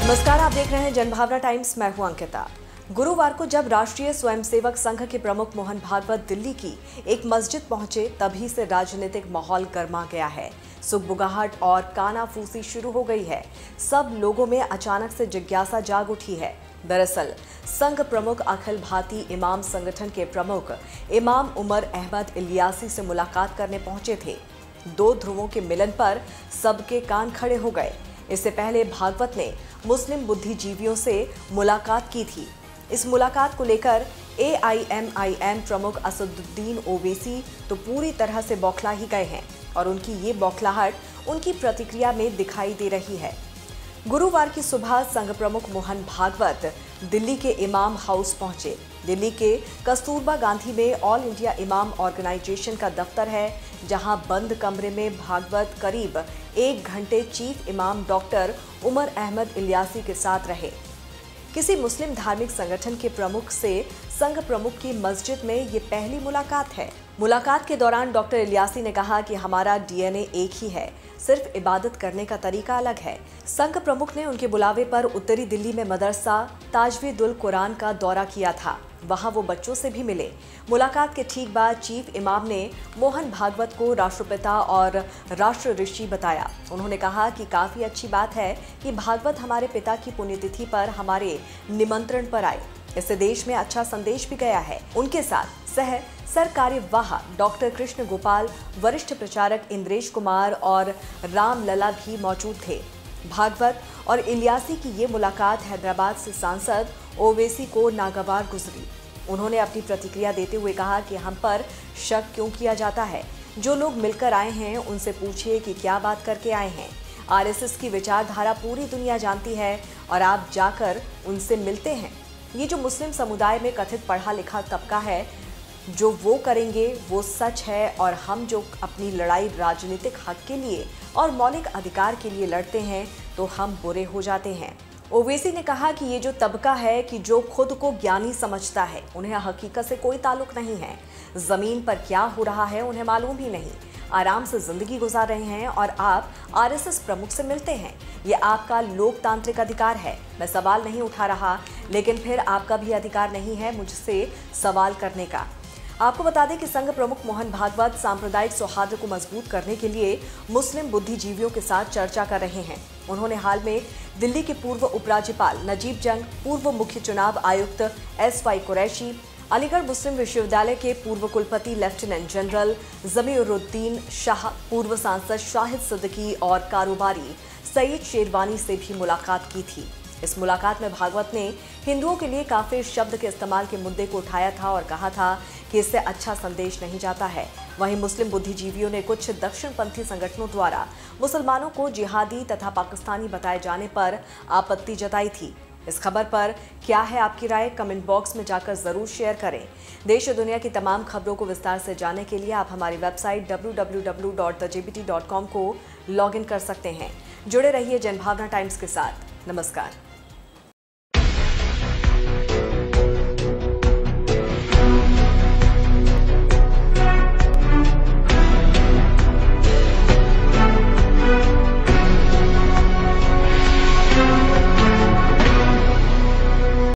नमस्कार, आप देख रहे हैं जनभावना टाइम्स। मैं हूं अंकिता। गुरुवार को जब राष्ट्रीय स्वयंसेवक संघ के प्रमुख मोहन भागवत दिल्ली की एक मस्जिद पहुंचे, तभी से राजनीतिक माहौल गर्मा गया है। सुगबुगाहट और कानाफूसी शुरू हो गई है। सब लोगों में अचानक से जिज्ञासा जाग उठी है। दरअसल संघ प्रमुख अखिल भारतीय इमाम संगठन के प्रमुख इमाम उमर अहमद इलियासी से मुलाकात करने पहुंचे थे। दो ध्रुवों के मिलन पर सबके कान खड़े हो गए। इससे पहले भागवत ने मुस्लिम बुद्धिजीवियों से मुलाकात की थी। इस मुलाकात को लेकर AIMIM प्रमुख असदुद्दीन ओवैसी तो पूरी तरह से बौखला ही गए हैं और उनकी ये बौखलाहट उनकी प्रतिक्रिया में दिखाई दे रही है। गुरुवार की सुबह संघ प्रमुख मोहन भागवत दिल्ली के इमाम हाउस पहुंचे। दिल्ली के कस्तूरबा गांधी में ऑल इंडिया इमाम ऑर्गेनाइजेशन का दफ्तर है, जहां बंद कमरे में भागवत करीब 1 घंटे चीफ इमाम डॉक्टर उमर अहमद इलियासी के साथ रहे। किसी मुस्लिम धार्मिक संगठन के प्रमुख से संघ प्रमुख की मस्जिद में ये पहली मुलाकात है। मुलाकात के दौरान डॉक्टर इलियासी ने कहा कि हमारा DNA एक ही है, सिर्फ इबादत करने का तरीका अलग है। संघ प्रमुख ने उनके बुलावे पर उत्तरी दिल्ली में मदरसा ताजवीदुल कुरान का दौरा किया था। वहां वो बच्चों से भी मिले। मुलाकात के ठीक बाद चीफ इमाम ने मोहन भागवत को राष्ट्रपिता और राष्ट्र ऋषि बताया। उन्होंने कहा कि काफी अच्छी बात है कि भागवत हमारे पिता की पुण्यतिथि पर हमारे निमंत्रण पर आए। इससे देश में अच्छा संदेश भी गया है। उनके साथ सरकार्यवाह डॉक्टर कृष्ण गोपाल, वरिष्ठ प्रचारक इंद्रेश कुमार और राम लला भी मौजूद थे। भागवत और इलियासी की ये मुलाकात हैदराबाद से सांसद ओवैसी को नागवार गुजरी। उन्होंने अपनी प्रतिक्रिया देते हुए कहा कि हम पर शक क्यों किया जाता है। जो लोग मिलकर आए हैं उनसे पूछिए कि क्या बात करके आए हैं। RSS की विचारधारा पूरी दुनिया जानती है और आप जाकर उनसे मिलते हैं। ये जो मुस्लिम समुदाय में कथित पढ़ा लिखा तबका है, जो वो करेंगे वो सच है, और हम जो अपनी लड़ाई राजनीतिक हक के लिए और मौलिक अधिकार के लिए लड़ते हैं तो हम बुरे हो जाते हैं। ओवैसी ने कहा कि ये जो तबका है कि जो खुद को ज्ञानी समझता है, उन्हें हकीकत से कोई ताल्लुक नहीं है। जमीन पर क्या हो रहा है उन्हें मालूम ही नहीं। आराम से जिंदगी गुजार रहे हैं और आप RSS प्रमुख से मिलते हैं। ये आपका लोकतांत्रिक अधिकार है। मैं सवाल नहीं उठा रहा, लेकिन फिर आपका भी अधिकार नहीं है मुझसे सवाल करने का। आपको बता दें कि संघ प्रमुख मोहन भागवत सांप्रदायिक सौहार्द को मजबूत करने के लिए मुस्लिम बुद्धिजीवियों के साथ चर्चा कर रहे हैं। उन्होंने हाल में दिल्ली के पूर्व उपराज्यपाल नजीब जंग, पूर्व मुख्य चुनाव आयुक्त SY कुरैशी, अलीगढ़ मुस्लिम विश्वविद्यालय के पूर्व कुलपति लेफ्टिनेंट जनरल जमीरुद्दीन शाह, पूर्व सांसद शाहिद सिद्दीकी और कारोबारी सईद शेरवानी से भी मुलाकात की थी। इस मुलाकात में भागवत ने हिंदुओं के लिए काफिर शब्द के इस्तेमाल के मुद्दे को उठाया था और कहा था कि इससे अच्छा संदेश नहीं जाता है। वहीं मुस्लिम बुद्धिजीवियों ने कुछ दक्षिणपंथी संगठनों द्वारा मुसलमानों को जिहादी तथा पाकिस्तानी बताए जाने पर आपत्ति जताई थी। इस खबर पर क्या है आपकी राय? कमेंट बॉक्स में जाकर जरूर शेयर करें। देश और दुनिया की तमाम खबरों को विस्तार से जानने के लिए आप हमारी वेबसाइट www.thejbt.com को लॉग इन कर सकते हैं। जुड़े रहिए जनभावना टाइम्स के साथ। नमस्कार।